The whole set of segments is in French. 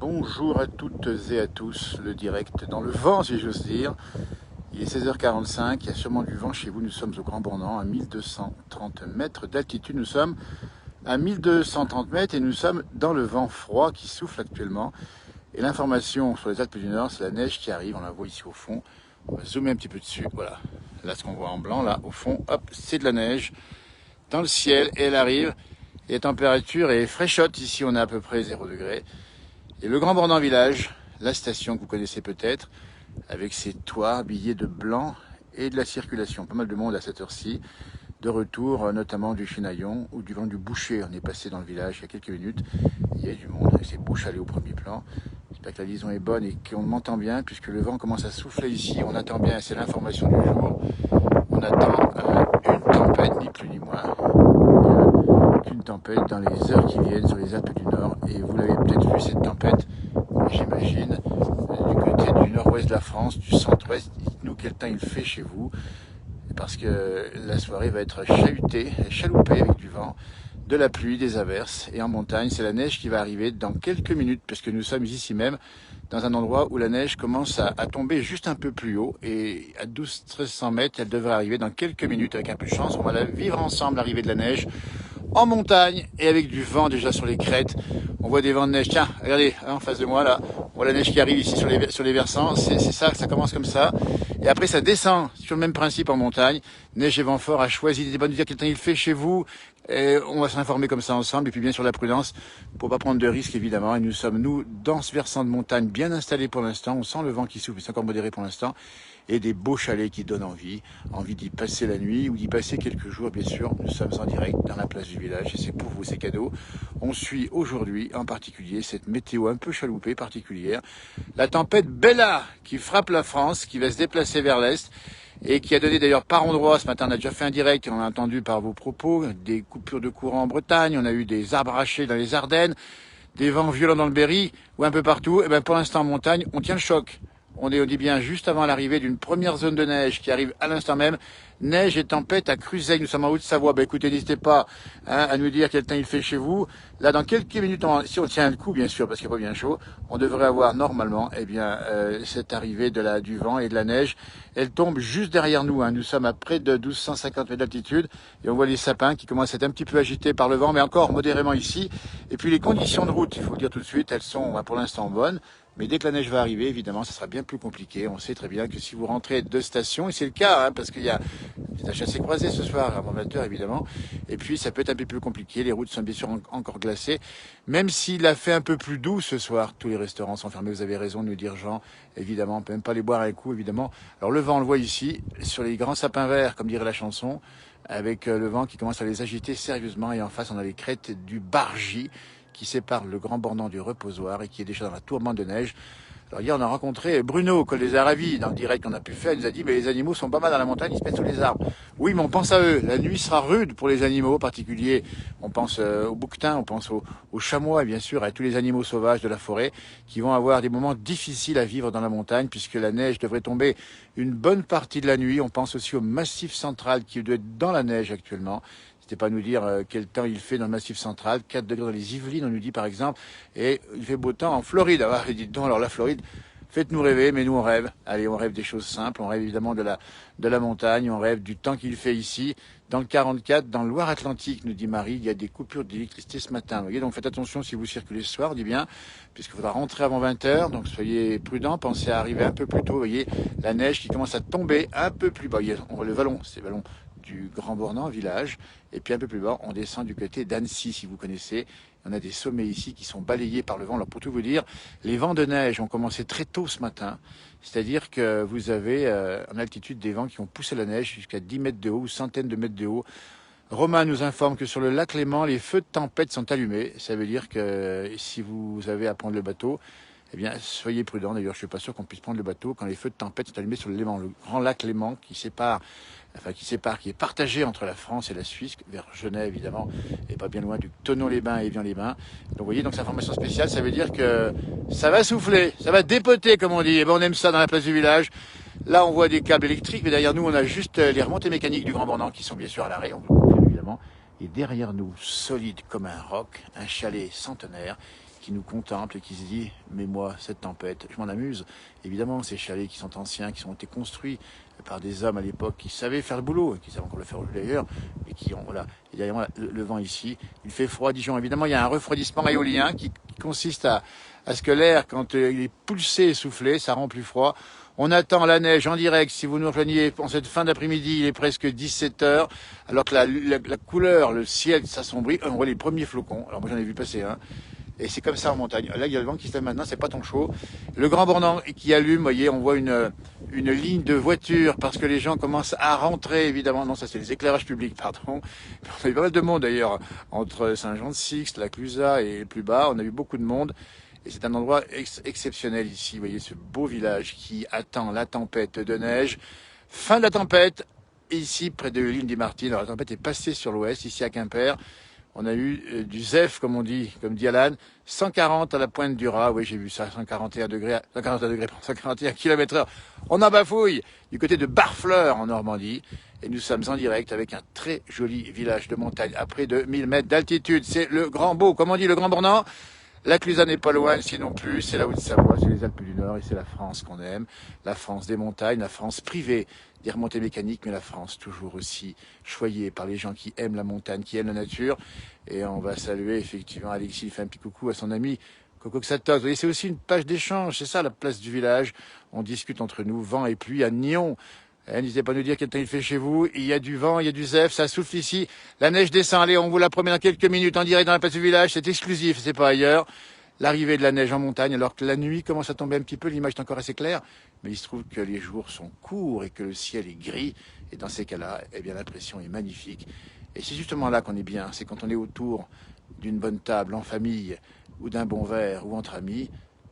Bonjour à toutes et à tous, le direct dans le vent si j'ose dire. Il est 16h45, il y a sûrement du vent chez vous, nous sommes au Grand Bornand à 1230 mètres d'altitude, nous sommes à 1230 mètres et nous sommes dans le vent froid qui souffle actuellement. Et l'information sur les Alpes du Nord, c'est la neige qui arrive, on la voit ici au fond. On va zoomer un petit peu dessus, voilà. Là ce qu'on voit en blanc, là au fond, hop, c'est de la neige dans le ciel et elle arrive. Et la température est fraîchotte, ici on est à peu près 0 degré. Et le Grand Bornand Village, la station que vous connaissez peut-être, avec ses toits habillés de blanc et de la circulation. Pas mal de monde à cette heure-ci, de retour notamment du Chenaillon ou du vent du Boucher. On est passé dans le village il y a quelques minutes, il y a du monde, c'est Bouchalé au premier plan. J'espère que la liaison est bonne et qu'on m'entend bien, puisque le vent commence à souffler ici, on attend bien, c'est l'information du jour. On attend une tempête, ni plus ni moins. Une tempête dans les heures qui viennent sur les Alpes du Nord. Et vous l'avez peut-être vu cette tempête, j'imagine, du côté du nord-ouest de la France, du centre-ouest. Dites-nous quel temps il fait chez vous, parce que la soirée va être chahutée, chaloupée avec du vent, de la pluie, des averses. Et en montagne, c'est la neige qui va arriver dans quelques minutes, parce que nous sommes ici même, dans un endroit où la neige commence à tomber juste un peu plus haut. Et à 1200 mètres, elle devrait arriver dans quelques minutes, avec un peu de chance. On va la vivre ensemble, l'arrivée de la neige, en montagne et avec du vent déjà sur les crêtes. On voit des vents de neige. Tiens, regardez, en face de moi là, on voit la neige qui arrive ici sur les versants. C'est ça, ça commence comme ça. Et après ça descend sur le même principe en montagne. Neige et vent fort à choisir. Il est bon de dire quel temps il fait chez vous. Et on va s'informer comme ça ensemble. Et puis bien sûr la prudence pour pas prendre de risques évidemment. Et nous sommes nous dans ce versant de montagne bien installé pour l'instant. On sent le vent qui souffle, c'est encore modéré pour l'instant. Et des beaux chalets qui donnent envie d'y passer la nuit ou d'y passer quelques jours, bien sûr. Nous sommes en direct dans la place du village et c'est pour vous, ces cadeaux. On suit aujourd'hui, en particulier, cette météo un peu chaloupée, particulière. La tempête Bella qui frappe la France, qui va se déplacer vers l'est et qui a donné d'ailleurs par endroits, ce matin on a déjà fait un direct et on a entendu par vos propos, des coupures de courant en Bretagne, on a eu des arbres arrachés dans les Ardennes, des vents violents dans le Berry ou un peu partout. Et bien pour l'instant en montagne, on tient le choc. On dit bien juste avant l'arrivée d'une première zone de neige qui arrive à l'instant même. Neige et tempête à Cruzeil, nous sommes en Haute-Savoie. Ben écoutez, n'hésitez pas à nous dire quel temps il fait chez vous. Là, dans quelques minutes, si on tient le coup, bien sûr, parce qu'il n'est pas bien chaud, on devrait avoir normalement cette arrivée du vent et de la neige. Elle tombe juste derrière nous. Nous sommes à près de 1250 mètres d'altitude et on voit les sapins qui commencent à être un petit peu agités par le vent, mais encore modérément ici. Et puis les conditions de route, il faut le dire tout de suite, elles sont pour l'instant bonnes. Mais dès que la neige va arriver, évidemment, ça sera bien plus compliqué. On sait très bien que si vous rentrez de station, et c'est le cas, parce qu'il y a un chassé-croisé ce soir, avant 20h, évidemment, et puis ça peut être un peu plus compliqué. Les routes sont bien sûr encore glacées. Même s'il a fait un peu plus doux ce soir, tous les restaurants sont fermés, vous avez raison de nous dire, Jean, évidemment, on peut même pas les boire à un coup, évidemment. Alors le vent, on le voit ici, sur les grands sapins verts, comme dirait la chanson, avec le vent qui commence à les agiter sérieusement, et en face, on a les crêtes du Bargy, qui sépare le Grand Bornand du Reposoir et qui est déjà dans la tourmente de neige. Alors hier, on a rencontré Bruno, au col des Aravis, dans le direct qu'on a pu faire. Il nous a dit, mais les animaux sont pas mal dans la montagne, ils se mettent sous les arbres. Oui, mais on pense à eux. La nuit sera rude pour les animaux, en particulier. On pense aux bouquetins, on pense aux chamois, et bien sûr, à tous les animaux sauvages de la forêt, qui vont avoir des moments difficiles à vivre dans la montagne, puisque la neige devrait tomber une bonne partie de la nuit. On pense aussi au Massif central, qui doit être dans la neige actuellement. N'hésitez pas à nous dire quel temps il fait dans le Massif central. 4 degrés dans les Yvelines, on nous dit par exemple. Et il fait beau temps en Floride. Alors, dites donc, alors la Floride, faites-nous rêver, mais nous on rêve. Allez, on rêve des choses simples. On rêve évidemment de la montagne. On rêve du temps qu'il fait ici. Dans le 44, dans le Loire-Atlantique, nous dit Marie, il y a des coupures d'électricité ce matin. Vous voyez, donc faites attention si vous circulez ce soir, dit bien, puisqu'il faudra rentrer avant 20h. Donc soyez prudents, pensez à arriver un peu plus tôt. Vous voyez, la neige qui commence à tomber un peu plus bas. On voit le vallon, c'est le vallon du Grand Bornand village, et puis un peu plus bas, on descend du côté d'Annecy, si vous connaissez. On a des sommets ici qui sont balayés par le vent. Alors pour tout vous dire, les vents de neige ont commencé très tôt ce matin, c'est-à-dire que vous avez en altitude des vents qui ont poussé la neige jusqu'à 10 mètres de haut ou centaines de mètres de haut. Romain nous informe que sur le lac Léman, les feux de tempête sont allumés. Ça veut dire que si vous avez à prendre le bateau, eh bien, soyez prudents. D'ailleurs, je suis pas sûr qu'on puisse prendre le bateau quand les feux de tempête sont allumés sur le Léman, le grand lac Léman qui est partagé entre la France et la Suisse, vers Genève évidemment, et pas bien loin du Thonon-les-Bains et Évian-les-Bains. Donc vous voyez, donc cette information spéciale, ça veut dire que ça va souffler, ça va dépoter comme on dit. Et ben on aime ça dans la place du village. Là, on voit des câbles électriques, mais derrière nous, on a juste les remontées mécaniques du Grand Bornand qui sont bien sûr à l'arrêt, on vous le confirme évidemment. Et derrière nous, solide comme un roc, un chalet centenaire qui nous contemple et qui se dit « Mais moi, cette tempête, je m'en amuse ». Évidemment, ces chalets qui sont anciens, qui ont été construits par des hommes à l'époque qui savaient faire le boulot, qui savent encore le faire d'ailleurs, et qui ont, voilà. Et derrière moi, le vent ici, il fait froid à Dijon. Évidemment, il y a un refroidissement éolien qui consiste à ce que l'air, quand il est pulsé et soufflé, ça rend plus froid. On attend la neige en direct. Si vous nous rejoignez en cette fin d'après-midi, il est presque 17 heures, alors que la couleur, le ciel s'assombrit. On voit les premiers flocons. Alors moi, j'en ai vu passer un. Et c'est comme ça en montagne. Là, il y a le vent qui se lève maintenant, c'est pas tant chaud. Le Grand Bornand qui allume, vous voyez, on voit une ligne de voitures parce que les gens commencent à rentrer, évidemment. Non, ça c'est les éclairages publics, pardon. On a eu pas mal de monde d'ailleurs, entre Saint-Jean-de-Sixte, la Clusaz et plus bas. On a eu beaucoup de monde. Et c'est un endroit exceptionnel ici. Vous voyez ce beau village qui attend la tempête de neige. Fin de la tempête, ici, près de l'île des Martines. Alors, la tempête est passée sur l'ouest, ici à Quimper. On a eu du ZEF, comme on dit, comme dit Alan, 140 à la pointe du Raz. Oui, j'ai vu ça, 141 degrés, 141 km/h. On en bafouille du côté de Barfleur, en Normandie. Et nous sommes en direct avec un très joli village de montagne à près de 1000 mètres d'altitude. C'est le Grand Beau, comme on dit, le Grand Bornand. La Clusaz n'est pas loin, sinon plus. C'est la Haute-Savoie, c'est les Alpes du Nord et c'est la France qu'on aime. La France des montagnes, la France privée des remontées mécaniques, mais la France toujours aussi choyée par les gens qui aiment la montagne, qui aiment la nature. Et on va saluer effectivement Alexis, il fait un petit coucou à son ami Coco Xatos. Vous voyez, c'est aussi une page d'échange, c'est ça la place du village. On discute entre nous, vent et pluie à Nyon. N'hésitez pas à nous dire quel temps il fait chez vous. Il y a du vent, il y a du zef, ça souffle ici. La neige descend. Allez, on vous la promet dans quelques minutes en direct dans la place du village. C'est exclusif, c'est pas ailleurs. L'arrivée de la neige en montagne, alors que la nuit commence à tomber un petit peu. L'image est encore assez claire. Mais il se trouve que les jours sont courts et que le ciel est gris. Et dans ces cas-là, eh bien, l'impression est magnifique. Et c'est justement là qu'on est bien. C'est quand on est autour d'une bonne table, en famille, ou d'un bon verre, ou entre amis.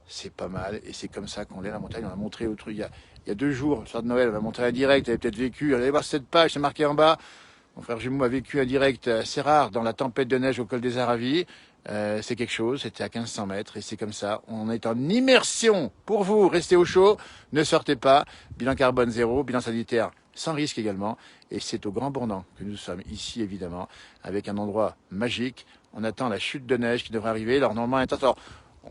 C'est pas mal. Et c'est comme ça qu'on est à la montagne. On a montré autre, il y a 2 jours, le soir de Noël, on a montré un direct, vous avez peut-être vécu, allez voir cette page, c'est marqué en bas. Mon frère jumeau a vécu un direct assez rare dans la tempête de neige au col des Aravis. C'est quelque chose, c'était à 1500 mètres et c'est comme ça. On est en immersion pour vous, restez au chaud, ne sortez pas. Bilan carbone zéro, bilan sanitaire sans risque également. Et c'est au Grand Bornand que nous sommes ici évidemment, avec un endroit magique. On attend la chute de neige qui devrait arriver. Alors normalement, alors,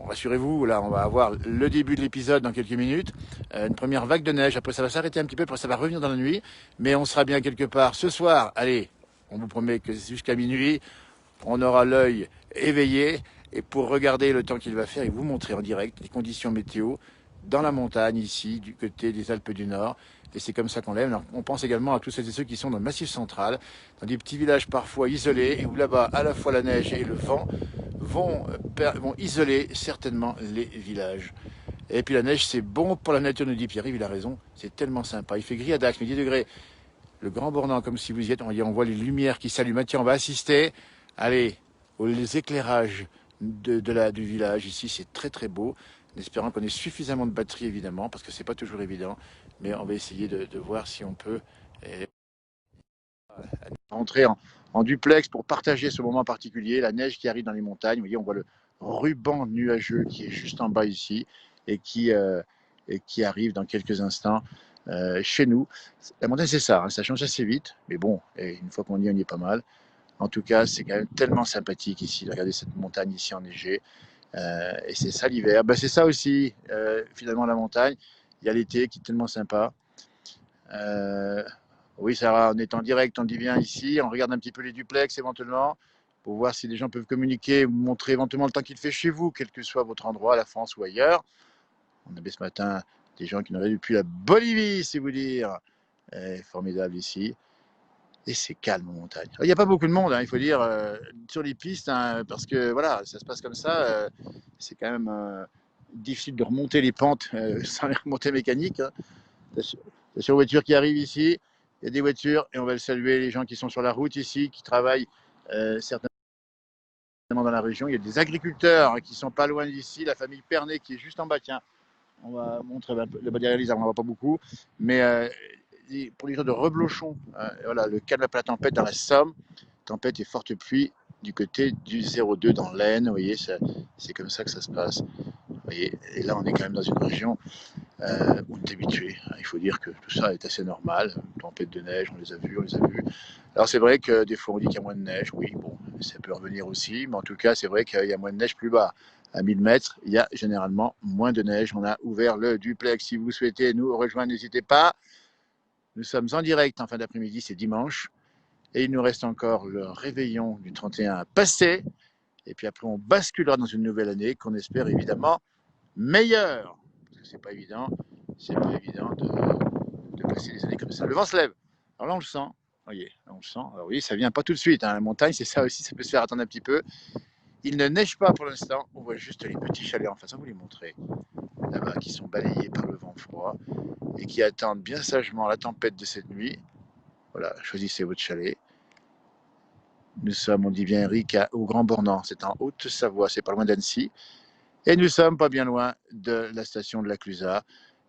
rassurez-vous, là, on va avoir le début de l'épisode dans quelques minutes. Une première vague de neige. Après, ça va s'arrêter un petit peu, après, ça va revenir dans la nuit. Mais on sera bien quelque part ce soir. Allez, on vous promet que jusqu'à minuit, on aura l'œil éveillé. Et pour regarder le temps qu'il va faire et vous montrer en direct les conditions météo dans la montagne, ici, du côté des Alpes du Nord. Et c'est comme ça qu'on l'aime. On pense également à tous celles et ceux qui sont dans le Massif central, dans des petits villages parfois isolés, et où là-bas, à la fois la neige et le vent vont isoler certainement les villages. Et puis la neige, c'est bon pour la nature, nous dit Pierre-Yves, il a raison. C'est tellement sympa. Il fait gris à Dax, mais 10 degrés. Le Grand Bornand, comme si vous y êtes, on voit les lumières qui s'allument. Tiens, on va assister, allez, aux éclairages du village. Ici, c'est très très beau. En espérant qu'on ait suffisamment de batterie, évidemment, parce que c'est pas toujours évident. Mais on va essayer de voir si on peut rentrer en duplex pour partager ce moment particulier, la neige qui arrive dans les montagnes. Vous voyez, on voit le ruban nuageux qui est juste en bas ici et qui arrive dans quelques instants chez nous. La montagne, c'est ça, hein, ça change assez vite, mais bon, et une fois qu'on y est, on y est pas mal. En tout cas, c'est quand même tellement sympathique ici, de regarder cette montagne ici enneigée. Et c'est ça l'hiver. Ben, c'est ça aussi, finalement, la montagne. Il y a l'été qui est tellement sympa. Oui, Sarah, on est en direct, on dit bien ici. On regarde un petit peu les duplex éventuellement pour voir si les gens peuvent communiquer, vous montrer éventuellement le temps qu'il fait chez vous, quel que soit votre endroit, la France ou ailleurs. On avait ce matin des gens qui nous arrivent depuis la Bolivie, c'est vous dire. Formidable ici. Et c'est calme en montagne. Il n'y a pas beaucoup de monde, hein, il faut dire, sur les pistes, hein, parce que voilà, ça se passe comme ça. C'est quand même difficile de remonter les pentes sans les remontées mécaniques. Hein. Attention aux voitures qui arrivent ici. Il y a des voitures et on va le saluer, les gens qui sont sur la route ici, qui travaillent certainement dans la région. Il y a des agriculteurs qui sont pas loin d'ici, la famille Pernet qui est juste en bas. Tiens, on va montrer le bas derrière les arbres, on ne voit pas beaucoup. Mais pour les gens de Reblochon, voilà, le calme après la tempête dans la Somme, tempête et forte pluie du côté du 02 dans l'Aisne. Vous voyez, c'est comme ça que ça se passe. Vous voyez, et là, on est quand même dans une région On est habitué. Il faut dire que tout ça est assez normal. Tempête de neige, on les a vus, on les a vus. Alors c'est vrai que des fois on dit qu'il y a moins de neige, oui, bon, ça peut revenir aussi, mais en tout cas c'est vrai qu'il y a moins de neige plus bas. À 1000 mètres, il y a généralement moins de neige. On a ouvert le duplex. Si vous souhaitez nous rejoindre, n'hésitez pas. Nous sommes en direct en fin d'après-midi, c'est dimanche. Et il nous reste encore le réveillon du 31 à passer. Et puis après, on basculera dans une nouvelle année qu'on espère évidemment meilleure. Parce que c'est pas évident de passer des années comme ça. Le vent se lève. Alors là, on le sent. Voyez, là, on le sent. Alors oui, ça vient pas tout de suite. Hein. La montagne, c'est ça aussi, ça peut se faire attendre un petit peu. Il ne neige pas pour l'instant. On voit juste les petits chalets en face. On va vous les montrer. Là-bas, qui sont balayés par le vent froid et qui attendent bien sagement la tempête de cette nuit. Voilà, choisissez votre chalet. Nous sommes, on dit bien Eric, au Grand Bornand. C'est en Haute-Savoie, c'est pas loin d'Annecy. Et nous sommes pas bien loin de la station de la Clusaz.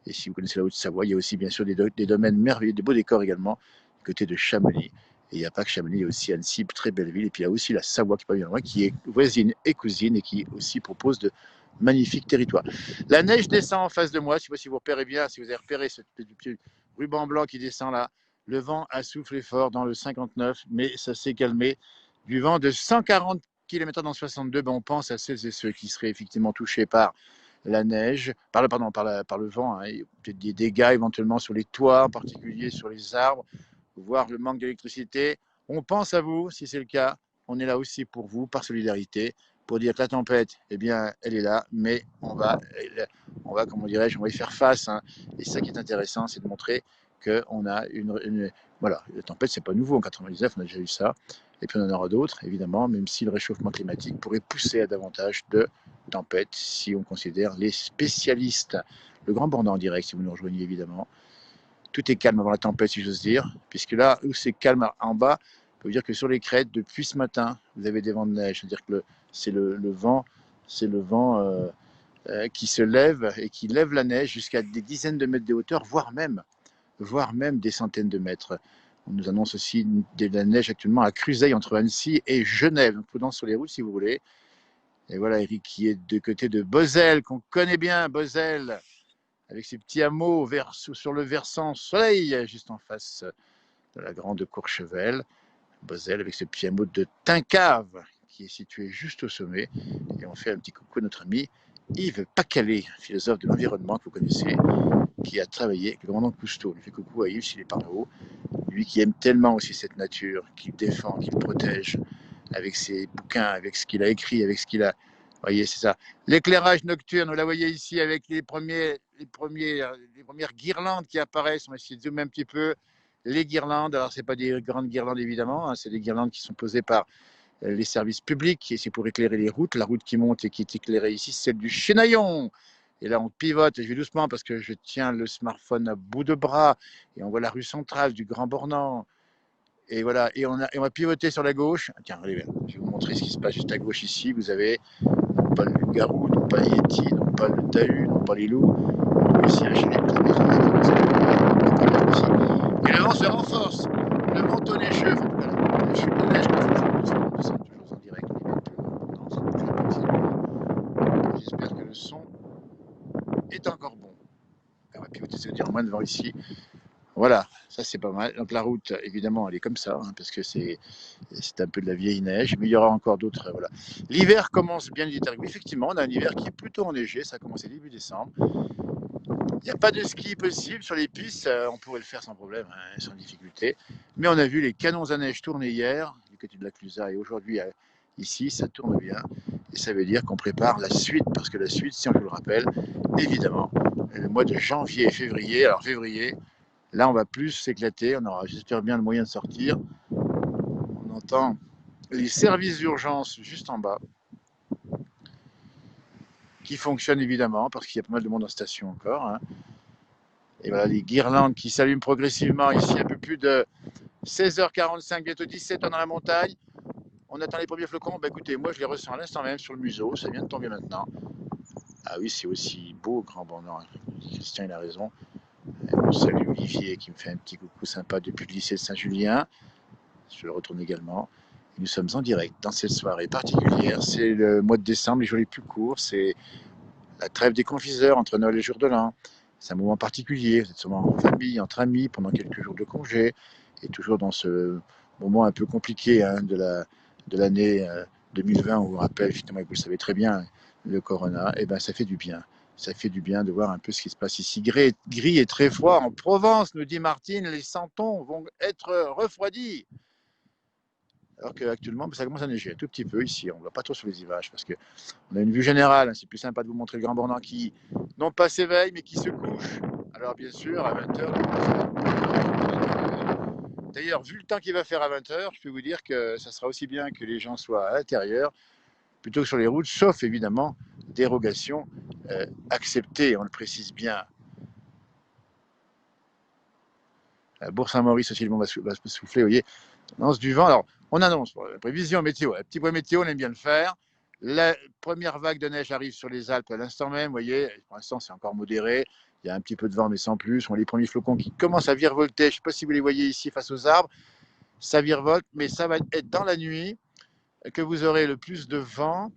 Et si vous connaissez la Haute-Savoie, il y a aussi bien sûr des domaines merveilleux, des beaux décors également, du côté de Chamonix. Et il n'y a pas que Chamonix, il y a aussi Annecy, très belle ville. Et puis il y a aussi la Savoie qui est pas bien loin, qui est voisine et cousine et qui aussi propose de magnifiques territoires. La neige descend en face de moi, je ne sais pas si vous repérez bien, si vous avez repéré ce petit ruban blanc qui descend là. Le vent a soufflé fort dans le 59, mais ça s'est calmé. Du vent de 140 km dans 62, ben on pense à celles et ceux qui seraient effectivement touchés par la neige, par le vent, hein, peut-être des dégâts éventuellement sur les toits, en particulier sur les arbres, voire le manque d'électricité. On pense à vous, si c'est le cas. On est là aussi pour vous, par solidarité, pour dire que la tempête, eh bien, elle est là, mais on va comment dirais-je, on va y faire face. Hein. Et ça qui est intéressant, c'est de montrer qu'on a voilà, la tempête, c'est pas nouveau. En 99, on a déjà eu ça. Et puis on en aura d'autres, évidemment, même si le réchauffement climatique pourrait pousser à davantage de tempêtes, si on considère les spécialistes. Le Grand Bornand en direct, si vous nous rejoignez évidemment. Tout est calme avant la tempête, si j'ose dire, puisque là où c'est calme en bas, je peux vous dire que sur les crêtes, depuis ce matin, vous avez des vents de neige. C'est-à-dire que c'est le vent, qui se lève et qui lève la neige jusqu'à des dizaines de mètres de hauteur, voire même des centaines de mètres. On nous annonce aussi de la neige actuellement à Cruseilles, entre Annecy et Genève. Donc prudence sur les routes si vous voulez. Et voilà Eric qui est de côté de Bozelle, qu'on connaît bien, Bozelle, avec ses petits hameaux sur le versant soleil, juste en face de la grande Courchevel. Bozelle avec ses petits hameaux de Tincave, qui est situé juste au sommet. Et on fait un petit coucou à notre ami Yves Pacalet, philosophe de l'environnement que vous connaissez, qui a travaillé avec le commandant Cousteau. On lui fait coucou à Yves s'il est par là-haut. Lui qui aime tellement aussi cette nature, qu'il défend, qu'il protège, avec ses bouquins, avec ce qu'il a écrit, avec ce qu'il a... Vous voyez, c'est ça. L'éclairage nocturne, vous la voyez ici avec les premières guirlandes qui apparaissent. On va essayer de zoomer un petit peu. Les guirlandes, alors ce n'est pas des grandes guirlandes évidemment, hein, c'est des guirlandes qui sont posées par les services publics et c'est pour éclairer les routes. La route qui monte et qui est éclairée ici, c'est celle du Chenaillon. Et là, on pivote, et je vais doucement parce que je tiens le smartphone à bout de bras et on voit la rue centrale du Grand Bornand. Et voilà, et on va pivoter sur la gauche. Tiens, allez, je vais vous montrer ce qui se passe juste à gauche ici. Vous avez non pas le loup-garou, non pas les yétis, non pas le tahus, non pas les loups. Ici, un gilet de et le vent se renforce. Le manteau neigeux, la chute de neige, nous sommes toujours en direct. J'espère que le son est encore bon. On va pivoter, ça veut dire moins de vent ici. Voilà, ça c'est pas mal. Donc la route, évidemment, elle est comme ça, hein, parce que c'est un peu de la vieille neige, mais il y aura encore d'autres. Voilà. L'hiver commence bien vite. Effectivement, on a un hiver qui est plutôt enneigé, ça a commencé début décembre. Il n'y a pas de ski possible sur les pistes, on pourrait le faire sans problème, hein, sans difficulté. Mais on a vu les canons à neige tourner hier, du côté de la Clusaz, et aujourd'hui, ici, ça tourne bien. Et ça veut dire qu'on prépare la suite, parce que la suite, si on vous le rappelle, évidemment, le mois de janvier et février. Alors février, là, on va plus s'éclater. On aura, j'espère bien, le moyen de sortir. On entend les services d'urgence juste en bas, qui fonctionnent évidemment, parce qu'il y a pas mal de monde en station encore. Hein. Et voilà, les guirlandes qui s'allument progressivement. Ici, un peu plus de 16h45, bientôt 17h dans la montagne. On attend les premiers flocons. Bah, écoutez, moi, je les ressens à l'instant même sur le museau. Ça vient de tomber maintenant. Ah oui, c'est aussi beau, Grand Bornand. Christian, il a raison. On salue Olivier qui me fait un petit coucou sympa depuis le lycée de Saint-Julien. Je le retourne également. Et nous sommes en direct dans cette soirée particulière. C'est le mois de décembre, les jours les plus courts. C'est la trêve des confiseurs entre Noël et Jour de l'An. c'est un moment particulier. Vous êtes sûrement en famille, entre amis, pendant quelques jours de congé, et toujours dans ce moment un peu compliqué hein, de l'année 2020, on vous rappelle, finalement, vous le savez très bien, le corona, et ben ça fait du bien. Ça fait du bien de voir un peu ce qui se passe ici. Gris et très froid en Provence, nous dit Martine, les santons vont être refroidis. Alors qu'actuellement, ça commence à neiger un tout petit peu ici. On ne va pas trop sur les images parce qu'on a une vue générale. C'est plus sympa de vous montrer le Grand Bornand qui, non pas s'éveille, mais qui se couche. Alors, bien sûr, à 20h. D'ailleurs, vu le temps qu'il va faire à 20h, je peux vous dire que ça sera aussi bien que les gens soient à l'intérieur plutôt que sur les routes, sauf évidemment dérogation acceptée, on le précise bien. Bourg-Saint-Maurice aussi, le vent va souffler, vous voyez. Annonce du vent. Alors, on annonce la prévision météo. Un petit point météo, on aime bien le faire. La première vague de neige arrive sur les Alpes à l'instant même. Vous voyez, pour l'instant, c'est encore modéré. Il y a un petit peu de vent, mais sans plus. On a les premiers flocons qui commencent à virevolter. Je ne sais pas si vous les voyez ici face aux arbres. Ça virevolte, mais ça va être dans la nuit que vous aurez le plus de vent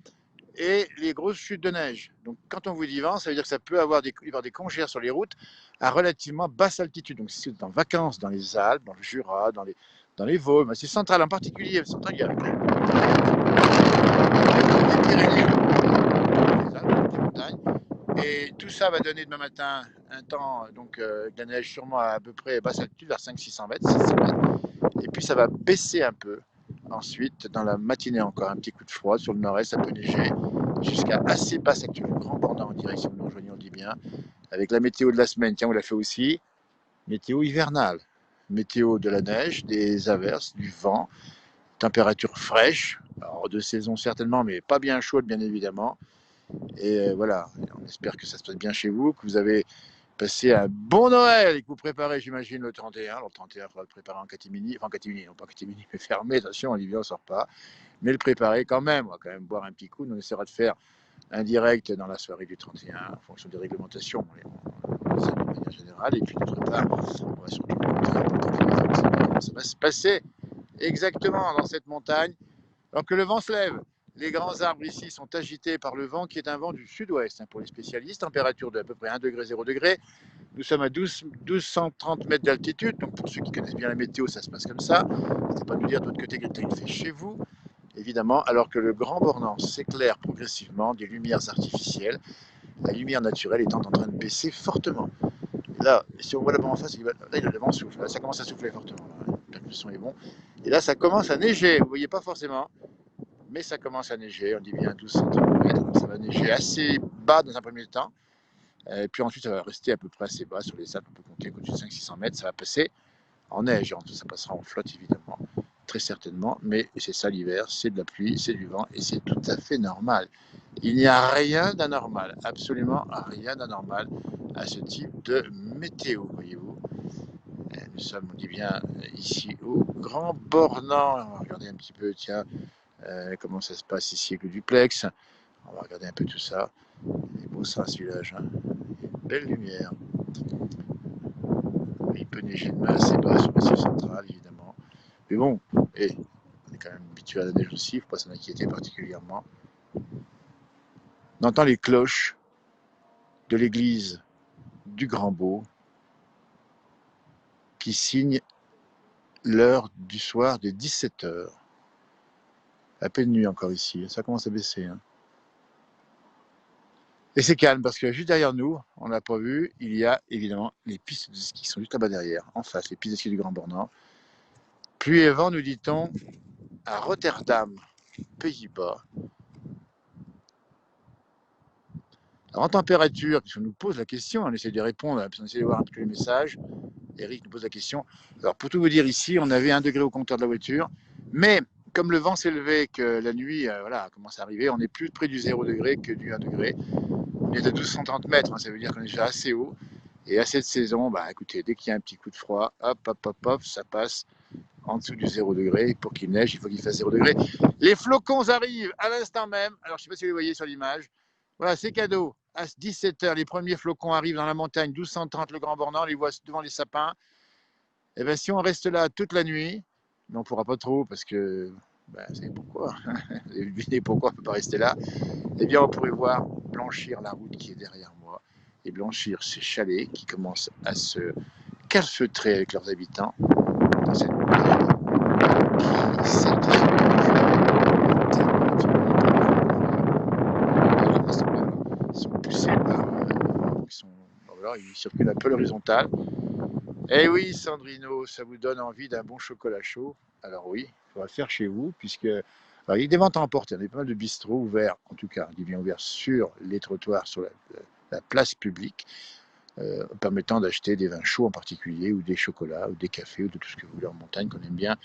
et les grosses chutes de neige. Donc, quand on vous dit vent, ça veut dire que ça peut avoir des congères sur les routes à relativement basse altitude. Donc, si vous êtes en vacances dans les Alpes, dans le Jura, dans les Vosges, c'est central en particulier. Central, il y a les Pyrénées, les Alpes, les montagnes. Et tout ça va donner demain matin un temps, donc de la neige sûrement à peu près basse altitude, vers 500-600 mètres, 600 mètres. Et puis ça va baisser un peu. Ensuite, dans la matinée, encore un petit coup de froid. Sur le nord-est, ça peut neiger jusqu'à assez basse altitude. Grand Bornand en direction de nous rejoignons, on dit bien. Avec la météo de la semaine, tiens, on l'a fait aussi. Météo hivernale. Météo de la neige, des averses, du vent, température fraîche. Alors, de saison certainement, mais pas bien chaude, bien évidemment. Et voilà, on espère que ça se passe bien chez vous, que vous avez passé un bon Noël et que vous préparez, j'imagine, le 31. Le 31, il faudra le préparer en catimini. Enfin, en catimini, non pas catimini, mais fermé. Attention, Olivier, on ne sort pas. Mais le préparer quand même. On va quand même boire un petit coup. Nous, on essaiera de faire un direct dans la soirée du 31 en fonction des réglementations. De manière générale. Et puis, d'autre part, on va surtout montrer ça va se passer exactement dans cette montagne. Alors que le vent se lève. Les grands arbres ici sont agités par le vent qui est un vent du sud-ouest pour les spécialistes, température de à peu près 1 degré, 0 degré. Nous sommes à 1230 mètres d'altitude, donc pour ceux qui connaissent bien la météo, ça se passe comme ça. N'hésitez pas à nous dire de l'autre côté quel temps il fait chez vous, évidemment, alors que le Grand Bornand s'éclaire progressivement des lumières artificielles, la lumière naturelle étant en train de baisser fortement. Et là, si on voit là-bas en face, là, le vent souffle, là, ça commence à souffler fortement. Là, le son est bon. Et là, ça commence à neiger, vous ne voyez pas forcément, mais ça commence à neiger, on dit bien 1230 mètres, donc ça va neiger assez bas dans un premier temps. Et puis ensuite, ça va rester à peu près assez bas sur les Alpes. On peut compter au-dessus de 500-600 mètres. Ça va passer en neige. Ça passera en flotte, évidemment, très certainement. Mais c'est ça l'hiver, c'est de la pluie, c'est du vent et c'est tout à fait normal. Il n'y a rien d'anormal, absolument rien d'anormal à ce type de météo, voyez-vous. Nous sommes, on dit bien, ici au Grand Bornand. On va regarder un petit peu, tiens, comment ça se passe ici avec le duplex. On va regarder un peu tout ça. Il est beau ça, ce village. Hein. Belle lumière. Il peut neiger de masse et bas sur le massif central, évidemment. Mais bon, on est quand même habitué à la neige aussi, il ne faut pas s'en inquiéter particulièrement. On entend les cloches de l'église du Grand Beau qui signent l'heure du soir des 17h. À peine nuit encore ici, ça commence à baisser. Hein. Et c'est calme parce que juste derrière nous, on n'a pas vu, il y a évidemment les pistes de ski qui sont juste là-bas derrière, en face, les pistes de ski du Grand Bornand. Pluie et vent, nous dit-on, à Rotterdam, Pays-Bas. Alors, en température, puisqu'on nous pose la question, on essaie de répondre, on essaie de voir un peu les messages. Eric nous pose la question. Alors, pour tout vous dire, ici, on avait 1 degré au compteur de la voiture, mais comme le vent s'est levé, que la nuit commence à arriver, on est plus près du 0 degré que du 1 degré. On est à 1230 mètres, hein, ça veut dire qu'on est déjà assez haut. Et à cette saison, écoutez, dès qu'il y a un petit coup de froid, hop, ça passe en dessous du 0 degré. Pour qu'il neige, il faut qu'il fasse 0 degré. Les flocons arrivent à l'instant même. Alors, je ne sais pas si vous les voyez sur l'image. Voilà, c'est cadeau. À 17h, les premiers flocons arrivent dans la montagne, 1230 le Grand Bornand, on les voit devant les sapins. Et bien, si on reste là toute la nuit, mais on ne pourra pas trop parce que, vous savez pourquoi. Vous avez pourquoi on ne peut pas rester là. Eh bien, on pourrait voir blanchir la route qui est derrière moi. et blanchir ces chalets qui commencent à se calfeutrer avec leurs habitants dans cette période qui certes sont poussés par voilà, ils circulent un peu à l'horizontale. Eh oui, Sandrino, ça vous donne envie d'un bon chocolat chaud. Alors oui, il faudra le faire chez vous, puisque alors, il y a des ventes à emporter. Il y a pas mal de bistrots ouverts, en tout cas, des bien ouverts sur les trottoirs, sur la place publique, permettant d'acheter des vins chauds en particulier, ou des chocolats, ou des cafés, ou de tout ce que vous voulez en montagne qu'on aime bien,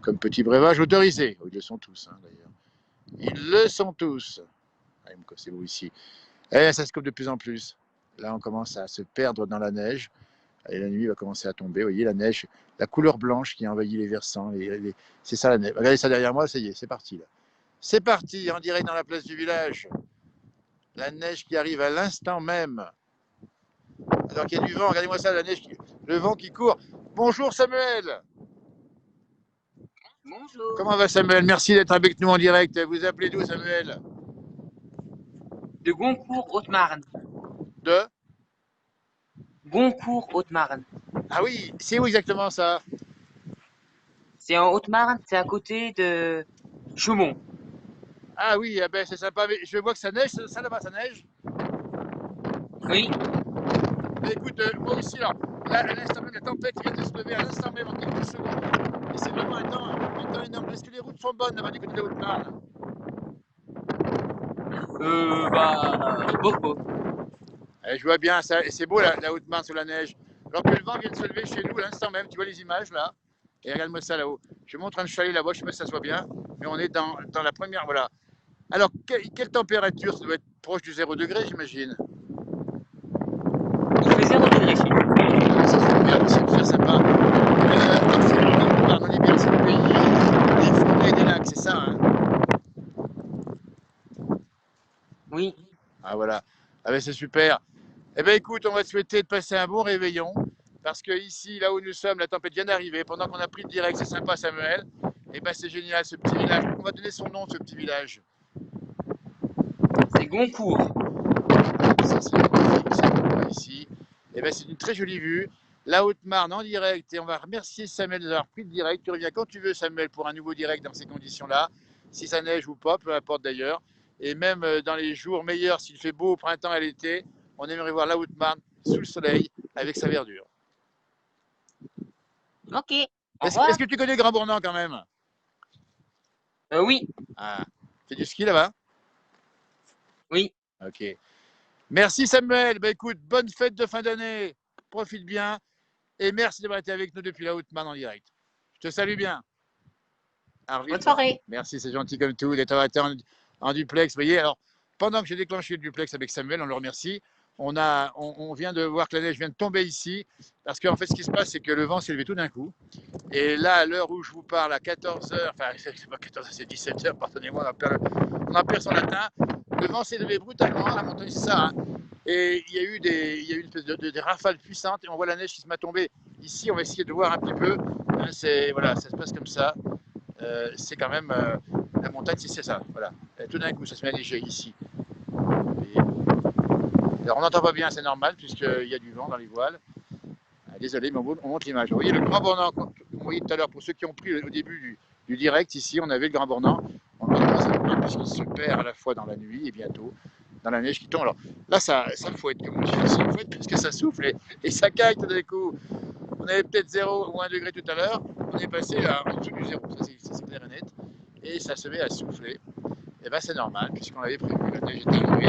comme petit breuvage autorisé. Ils le sont tous, hein, d'ailleurs. Ils le sont tous. Ah, c'est vous ici. Et ça se coupe de plus en plus. Là, on commence à se perdre dans la neige. Et la nuit va commencer à tomber. Vous voyez la neige, la couleur blanche qui envahit les versants. C'est ça la neige. Regardez ça derrière moi, ça y est, c'est parti là. C'est parti, en direct dans la place du village. La neige qui arrive à l'instant même. Alors qu'il y a du vent, regardez-moi ça, la neige, le vent qui court. Bonjour Samuel. Bonjour. Comment va Samuel? Merci d'être avec nous en direct. Vous appelez d'où Samuel? De Goncourt, Haute-Marne. De Goncourt, Haute-Marne. Ah oui, c'est où exactement ça? C'est en Haute-Marne, c'est à côté de Chaumont. Ah oui, eh ben, c'est sympa, mais je vois que ça neige, ça là-bas, ça neige. Oui. Mais écoute, moi aussi, là, à l'instant même, la tempête vient de se lever à l'instant même en quelques secondes. Et c'est vraiment un temps énorme. Est-ce que les routes sont bonnes là-bas du côté de la Haute-Marne? Beaucoup. Je vois bien ça, et c'est beau la Haute-Marne sous la neige. Alors que le vent vient de se lever chez nous à l'instant même, tu vois les images là? Et regarde-moi ça là-haut. Je montre un chalet là-bas, je sais pas si ça se voit bien, mais on est dans la première, voilà. Alors, quelle température? Ça doit être proche du 0 degré, j'imagine. Il fait 0 degré chez nous. Ça c'est bien, c'est très sympa. On est bien, c'est le pays des forêts et des lacs, c'est ça, hein? Oui. Ah voilà, ah ben c'est super. Eh bien écoute, on va te souhaiter de passer un bon réveillon, parce que ici, là où nous sommes, la tempête vient d'arriver. Pendant qu'on a pris le direct, c'est sympa Samuel. Eh ben c'est génial ce petit village. On va donner son nom, ce petit village. C'est Goncourt. Ça c'est magnifique, ça, ici. Eh ben c'est une très jolie vue. La Haute-Marne en direct, et on va remercier Samuel d'avoir pris le direct. Tu reviens quand tu veux Samuel pour un nouveau direct dans ces conditions-là. Si ça neige ou pas, peu importe d'ailleurs. Et même dans les jours meilleurs, s'il fait beau au printemps et à l'été, on aimerait voir la Haute-Marne sous le soleil avec sa verdure. Ok. Est-ce que tu connais Grand Bournan quand même? Oui. Ah, fais du ski là-bas? Oui. Ok. Merci Samuel. Ben écoute, bonne fête de fin d'année. Profite bien. Et merci d'avoir été avec nous depuis la Haute-Marne en direct. Je te salue bien. Bonne soirée. Merci, c'est gentil comme tout d'être été en duplex. Vous voyez, alors, pendant que j'ai déclenché le duplex avec Samuel, on le remercie. On vient de voir que la neige vient de tomber ici. Parce qu'en fait, ce qui se passe, c'est que le vent s'est levé tout d'un coup. Et là, à l'heure où je vous parle, à 14h, enfin, c'est pas 14h, c'est 17h, pardonnez-moi, on en perd son latin. Le vent s'est levé brutalement à la montagne, c'est ça. Hein. Et il y a eu une espèce de rafales puissantes et on voit la neige qui se met à tomber. Ici, on va essayer de voir un petit peu. Hein, voilà, ça se passe comme ça. C'est quand même la montagne, c'est ça. Voilà. Et tout d'un coup, ça se met à neiger ici. Et, alors, on n'entend pas bien, c'est normal, puisqu'il y a du vent dans les voiles. Désolé, mais on montre l'image. Vous voyez le Grand Bornand, vous voyez tout à l'heure, pour ceux qui ont pris au début du direct, ici, on avait le Grand Bornand. On le voit simplement parce qu'il se perd à la fois dans la nuit et bientôt dans la neige qui tombe. Alors là, ça fouette, comme on dit, ça fouette parce que ça souffle et ça caille tout d'un coup. On avait peut-être 0 ou 1 degré tout à l'heure, on est passé là, en dessous du 0, ça c'est clair et net, et ça se met à souffler. Et bien c'est normal, puisqu'on l'avait prévu, la neige est arrivée,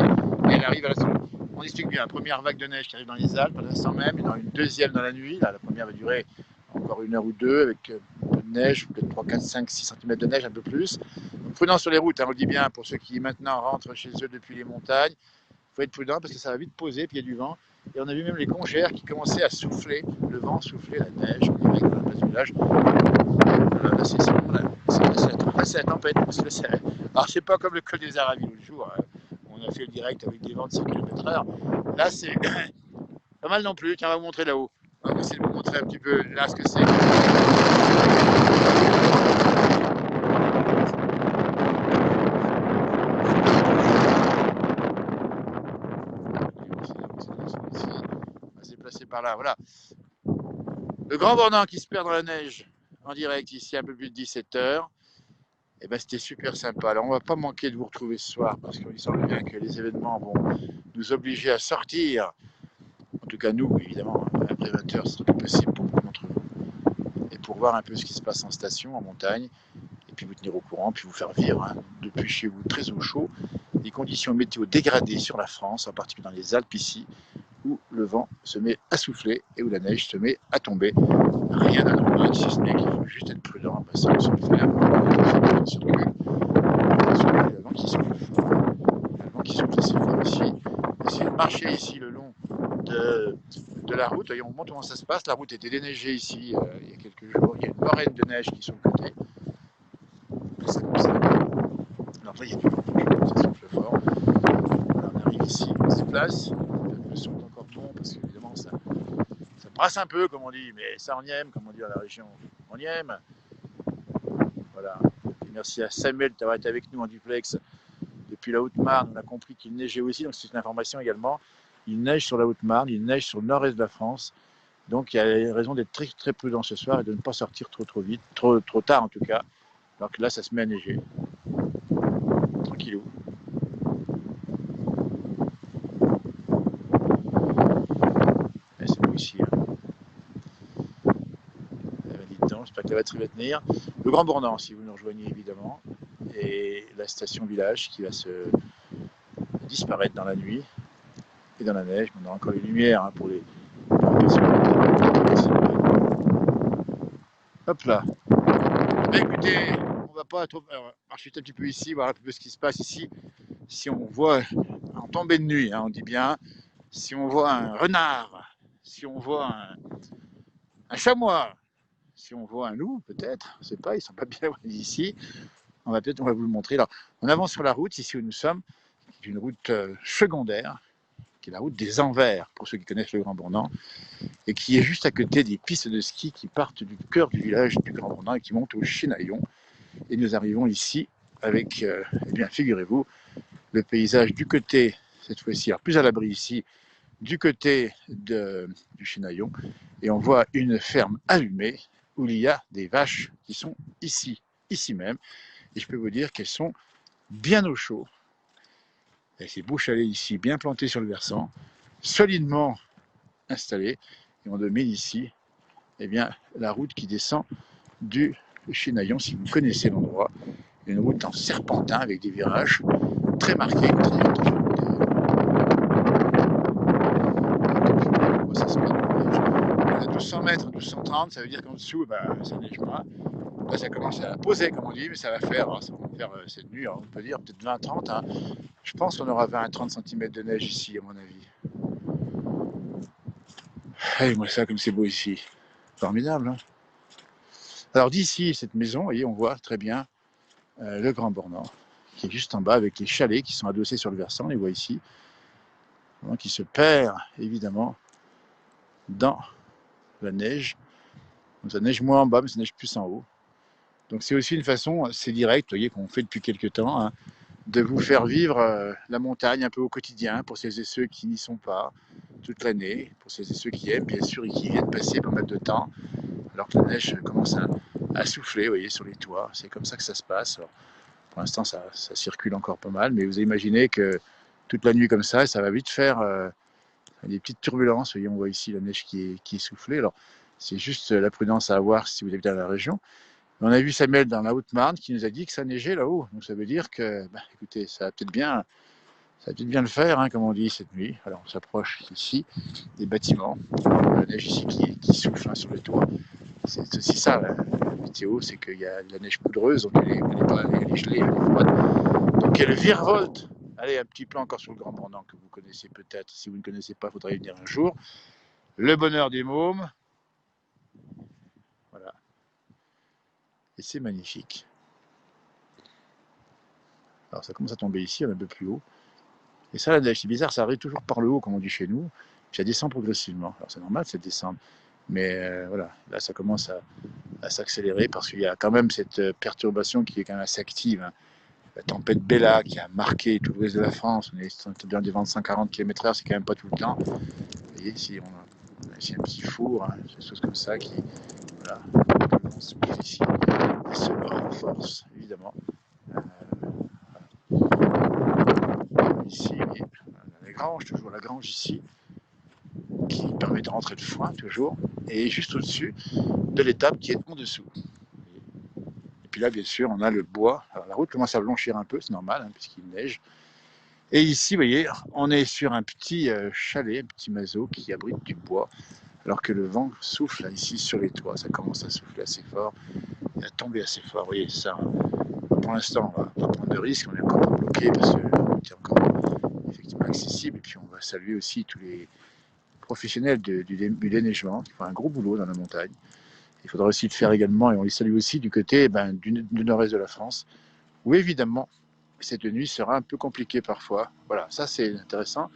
et elle arrive à la seconde. On distingue bien, première vague de neige qui arrive dans les Alpes à l'instant même, et dans une deuxième dans la nuit. Là, la première va durer encore 1 heure ou 2 avec un peu de neige, peut-être 3, 4, 5, 6 cm de neige, un peu plus. Donc prudent sur les routes, hein, on le dit bien, pour ceux qui maintenant rentrent chez eux depuis les montagnes. Il faut être prudent parce que ça va vite poser, puis il y a du vent. Et on a vu même les congères qui commençaient à souffler, le vent souffler, la neige, on dirait dans la place du village. Voilà, là, c'est la tempête. Alors, c'est pas comme le col des Aravis l'autre jour. On a fait le direct avec des vents de 100 km/h. Là, c'est pas mal non plus. Tiens, on va vous montrer là-haut. On va essayer de vous montrer un petit peu là ce que c'est. passer par là. Voilà. Le Grand Bornand qui se perd dans la neige en direct ici, un peu plus de 17 h. Et ben, c'était super sympa. Alors, on va pas manquer de vous retrouver ce soir parce qu'il semble bien que les événements vont nous obliger à sortir. En tout cas, nous, évidemment, après 20 h, ce sera possible pour beaucoup d'entre vous. Et pour voir un peu ce qui se passe en station, en montagne, et puis vous tenir au courant, puis vous faire vivre depuis chez vous très au chaud des conditions météo dégradées sur la France, en particulier dans les Alpes ici, où le vent se met à souffler et où la neige se met à tomber. Rien d'anormal, si ce n'est qu'il faut juste être prudent, ça sur le fer, surtout le vent qui souffle fort. Le vent qui souffle assez fort ici. Essayez de marcher ici le long de la route. Voyez, on montre comment ça se passe. La route était déneigée ici il y a quelques jours. Il y a une moraine de neige qui est sur le côté. C'est comme ça. Alors là, il y a du vent, ça souffle fort. Voilà, on arrive ici, on se déplace. Le son est encore bon parce qu'évidemment, ça brasse un peu, comme on dit, mais ça on y aime, comme on dit à la région. On y aime. Voilà. Et merci à Samuel d'avoir été avec nous en duplex depuis la Haute-Marne. On a compris qu'il neigeait aussi, donc c'est une information également. Il neige sur la Haute-Marne, il neige sur le nord-est de la France. Donc il y a raison d'être très, très prudent ce soir et de ne pas sortir trop vite, trop tard en tout cas. Alors que là, ça se met à neiger. Tranquillou. Et c'est beau ici. J'espère que la batterie va tenir. Le Grand Bornand, si vous nous rejoignez évidemment. Et la station village qui va se disparaître dans la nuit et dans la neige. On aura encore les lumières pour les. Hop là. Mais écoutez, on va pas trop marcher un petit peu ici, voir un peu ce qui se passe ici. Si on voit en tombée de nuit, on dit bien, si on voit un renard, si on voit un chamois, si on voit un loup, peut-être, je sais pas, ils sont pas bien ici. On va vous le montrer. Alors, on avance sur la route ici où nous sommes, qui est une route secondaire, qui est la route des Envers, pour ceux qui connaissent le Grand Bornand, et qui est juste à côté des pistes de ski qui partent du cœur du village du Grand Bornand et qui montent au Chinaillon. Et nous arrivons ici avec, eh bien, figurez-vous, le paysage du côté, cette fois-ci, plus à l'abri ici, du côté du Chinaillon, et on voit une ferme allumée où il y a des vaches qui sont ici même, et je peux vous dire qu'elles sont bien au chaud. Et ces beaux chalets ici, bien plantés sur le versant, solidement installés, et on domine ici, eh bien, la route qui descend du Chinaillon, si vous connaissez l'endroit, une route en serpentin avec des virages très marqués, ça se passe. À 1200 mètres, 1230, ça veut dire qu'en dessous, ça neige pas. Là, ça commence à poser, comme on dit, mais ça va faire cette nuit, on peut dire peut-être 20-30. Je pense qu'on aura 20 à 30 cm de neige ici, à mon avis. Et moi, ça, comme c'est beau ici. Formidable. Alors, d'ici, cette maison, vous voyez, on voit très bien le Grand Bornand, qui est juste en bas avec les chalets qui sont adossés sur le versant, on les voit ici, qui se perd, évidemment, dans la neige. Donc, ça neige moins en bas, mais ça neige plus en haut. Donc c'est aussi une façon assez directe, vous voyez, qu'on fait depuis quelques temps, de vous faire vivre la montagne un peu au quotidien pour celles et ceux qui n'y sont pas toute l'année, pour celles et ceux qui aiment, bien sûr, et qui viennent passer pas mal de temps, alors que la neige commence à souffler, vous voyez, sur les toits. C'est comme ça que ça se passe. Alors, pour l'instant, ça circule encore pas mal, mais vous imaginez que toute la nuit comme ça va vite faire des petites turbulences. Vous voyez, on voit ici la neige qui est soufflée. Alors, c'est juste la prudence à avoir si vous habitez dans la région. On a vu Samuel dans la Haute-Marne qui nous a dit que ça neigeait là-haut. Donc ça veut dire que, écoutez, ça va peut-être bien le faire, comme on dit, cette nuit. Alors on s'approche ici des bâtiments. La neige ici qui souffle sur les toits. C'est aussi ça, la météo, c'est qu'il y a de la neige poudreuse, donc elle est gelée, elle est froide. Donc elle virevolte. Allez, un petit plan encore sur le Grand Bornand que vous connaissez peut-être. Si vous ne connaissez pas, il faudrait y venir un jour. Le bonheur des mômes. Voilà. Et c'est magnifique. Alors ça commence à tomber ici, on est un peu plus haut. Et ça, la neige, c'est bizarre, ça arrive toujours par le haut, comme on dit chez nous, puis ça descend progressivement. Alors c'est normal, ça descend. Mais voilà, là ça commence à s'accélérer parce qu'il y a quand même cette perturbation qui est quand même assez active. La tempête Bella qui a marqué tout l'ouest de la France, on est dans des vents de 140 km/h, c'est quand même pas tout le temps. Vous voyez, ici C'est un petit four, hein, des choses comme ça qui, voilà, le vent souffle ici et se renforce évidemment. Ici, la grange, toujours la grange ici, qui permet de rentrer le foin toujours, et juste au-dessus de l'étape qui est en dessous. Et puis là, bien sûr, on a le bois. Alors, la route commence à blanchir un peu, c'est normal, hein, puisqu'il neige. Et ici, vous voyez, on est sur un petit chalet, un petit mazo qui abrite du bois, alors que le vent souffle là, ici sur les toits. Ça commence à souffler assez fort et à tomber assez fort. Vous voyez, ça, pour l'instant, on va pas prendre de risque, on est encore pas bloqué parce que la route est encore effectivement accessible. Et puis, on va saluer aussi tous les professionnels du déneigement qui font un gros boulot dans la montagne. Il faudra aussi le faire également, et on les salue aussi du côté du nord-est de la France, où évidemment, cette nuit sera un peu compliquée parfois. Voilà, ça c'est intéressant.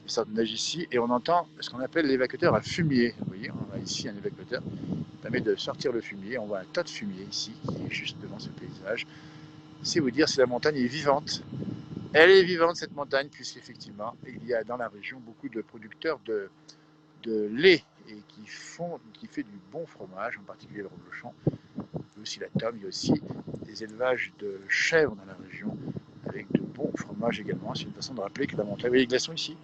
Il sort de neige ici, et on entend ce qu'on appelle l'évacuateur à fumier. Vous voyez, on a ici un évacuateur qui permet de sortir le fumier. On voit un tas de fumier ici, qui est juste devant ce paysage. C'est vous dire si la montagne est vivante. Elle est vivante, cette montagne, puisqu'effectivement, il y a dans la région beaucoup de producteurs de lait et qui fait du bon fromage, en particulier le reblochon. Il y a aussi la tome, il y a aussi des élevages de chèvres dans la région, avec de bons fromages également. C'est une façon de rappeler que la montagne, vous voyez les glaçons ici,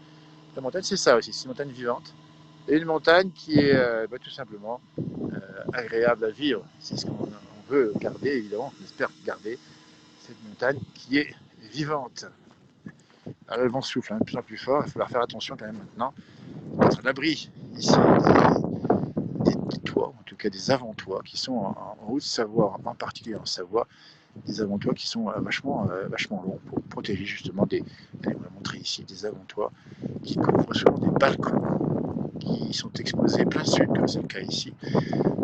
la montagne c'est ça aussi, c'est une montagne vivante, et une montagne qui est tout simplement agréable à vivre. C'est ce qu'on veut garder, évidemment, on espère garder cette montagne qui est vivante. Alors, le vent souffle de plus en plus fort, il va falloir faire attention quand même maintenant, d'être à l'abri ici des toits, en tout cas des avant-toits qui sont en Haute-Savoie, en particulier en Savoie, des avant-toits qui sont vachement longs pour protéger justement allez, on va montrer ici, des avant-toits qui couvrent souvent des balcons qui sont exposés plein sud, comme c'est le cas ici,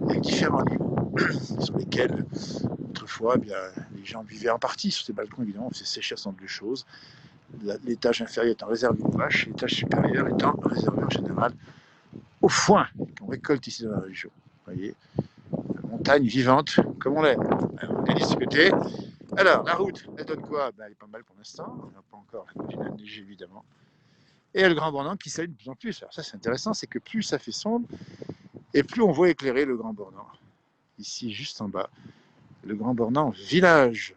avec différents niveaux sur lesquels autrefois eh bien, les gens vivaient en partie sur ces balcons, évidemment, on faisait sécher sans de choses. L'étage inférieur étant réservé aux vaches, l'étage supérieur étant réservé en général au foin qu'on récolte ici dans la région. Vous voyez, la montagne vivante comme on l'aime. On est de ce côté. Alors, la route, elle donne quoi? Elle est pas mal pour l'instant. On n'a pas encore continué à neiger, évidemment. Et le Grand Bornand qui s'allume de plus en plus. Alors ça, c'est intéressant, c'est que plus ça fait sombre, et plus on voit éclairer le Grand Bornand. Ici, juste en bas, le Grand Bornand village.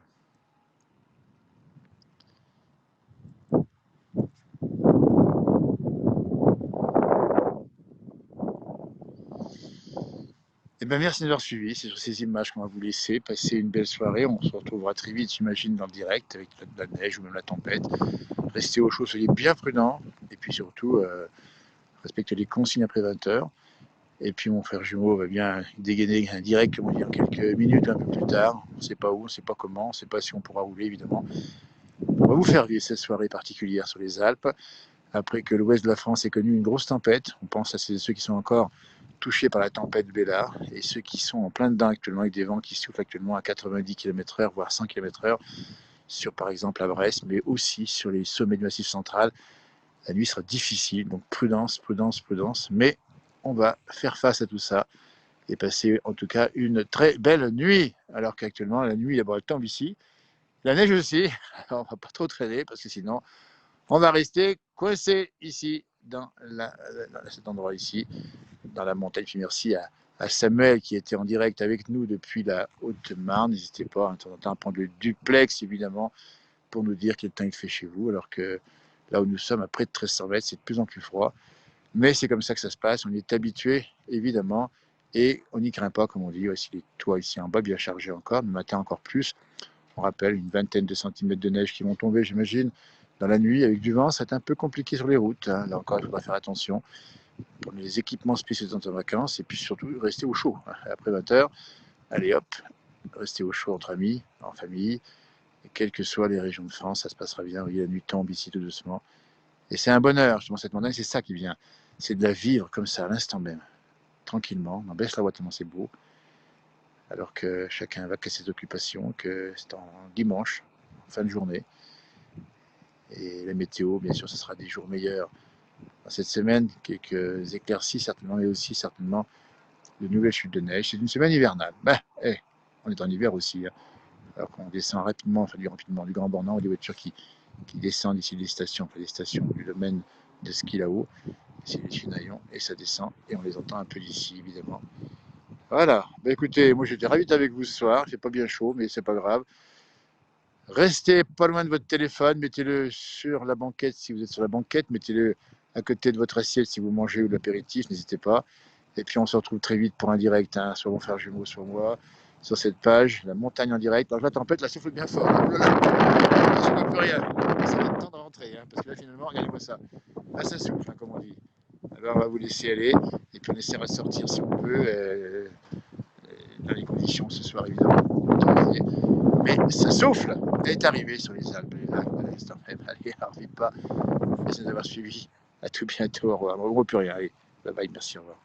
Eh bien, merci de nous avoir suivis. C'est sur ces images qu'on va vous laisser. Passez une belle soirée. On se retrouvera très vite, j'imagine, dans le direct avec la neige ou même la tempête. Restez au chaud, soyez bien prudents. Et puis surtout, respectez les consignes après 20h. Et puis mon frère jumeau va bien dégainer un direct, comme on dit, en quelques minutes, un peu plus tard. On ne sait pas où, on ne sait pas comment, on ne sait pas si on pourra rouler, évidemment. On va vous faire vivre cette soirée particulière sur les Alpes. Après que l'ouest de la France ait connu une grosse tempête, on pense à ceux qui sont encore touchés par la tempête Bélard et ceux qui sont en plein dedans actuellement avec des vents qui soufflent actuellement à 90 km/h, voire 100 km/h, sur par exemple à Brest, mais aussi sur les sommets du Massif central. La nuit sera difficile, donc prudence, prudence, prudence, mais on va faire face à tout ça et passer en tout cas une très belle nuit, alors qu'actuellement la nuit, d'abord, elle tombe ici, la neige aussi, alors on va pas trop traîner parce que sinon on va rester coincé ici dans cet endroit ici, dans la montagne. Puis merci à Samuel qui était en direct avec nous depuis la Haute-Marne. N'hésitez pas de temps en temps à prendre le duplex évidemment pour nous dire quel temps il fait chez vous, alors que là où nous sommes à près de 1300 mètres, c'est de plus en plus froid. Mais c'est comme ça que ça se passe, on est habitué évidemment et on n'y craint pas, comme on dit. Voici les toits ici en bas bien chargés encore, le matin encore plus. On rappelle une vingtaine de centimètres de neige qui vont tomber, j'imagine, dans la nuit avec du vent. Ça va être un peu compliqué sur les routes. Hein. Là encore, il faudra faire attention. Pour les équipements spéciaux en vacances et puis surtout rester au chaud. Après 20h, allez hop, rester au chaud entre amis, en famille. Et quelles que soient les régions de France, ça se passera bien. Vous voyez, la nuit tombe ici tout doucement. Et c'est un bonheur, justement, cette montagne, c'est ça qui vient. C'est de la vivre comme ça, à l'instant même. Tranquillement, on baisse la voix tellement c'est beau. Alors que chacun va à ses occupations, que c'est en dimanche, en fin de journée. Et la météo, bien sûr, ce sera des jours meilleurs dans cette semaine, quelques éclaircies certainement, mais aussi certainement de nouvelles chutes de neige. C'est une semaine hivernale. On est en hiver aussi, hein. Alors qu'on descend rapidement, enfin rapidement du Grand Bornand, des voitures qui descendent ici des stations, enfin des stations du domaine de ski là-haut. C'est les Chinaillons et ça descend et on les entend un peu d'ici évidemment. Voilà, bah écoutez, moi j'étais ravi d'être avec vous ce soir, j'ai pas bien chaud mais c'est pas grave. Restez pas loin de votre téléphone, mettez-le sur la banquette si vous êtes sur la banquette, mettez-le à côté de votre assiette si vous mangez ou de l'apéritif, n'hésitez pas. Et puis on se retrouve très vite pour un direct, hein, soit mon frère jumeau, soit moi, sur cette page, la montagne en direct. Alors je la tempête, la souffle bien fort. Je ne vois plus rien. Ça va être temps de rentrer, hein, parce que là finalement, regardez-moi ça. Là ça souffle, hein, comme on dit. Alors on va vous laisser aller, et puis on essaiera de sortir si on peut, dans les conditions ce soir évidemment. Mais ça souffle. Elle est arrivée sur les Alpes. À l'instant même. Allez, n'en revenez pas. Merci d'avoir suivi. À tout bientôt. Au revoir. On ne voit plus rien. Allez, bye bye. Merci. Au revoir.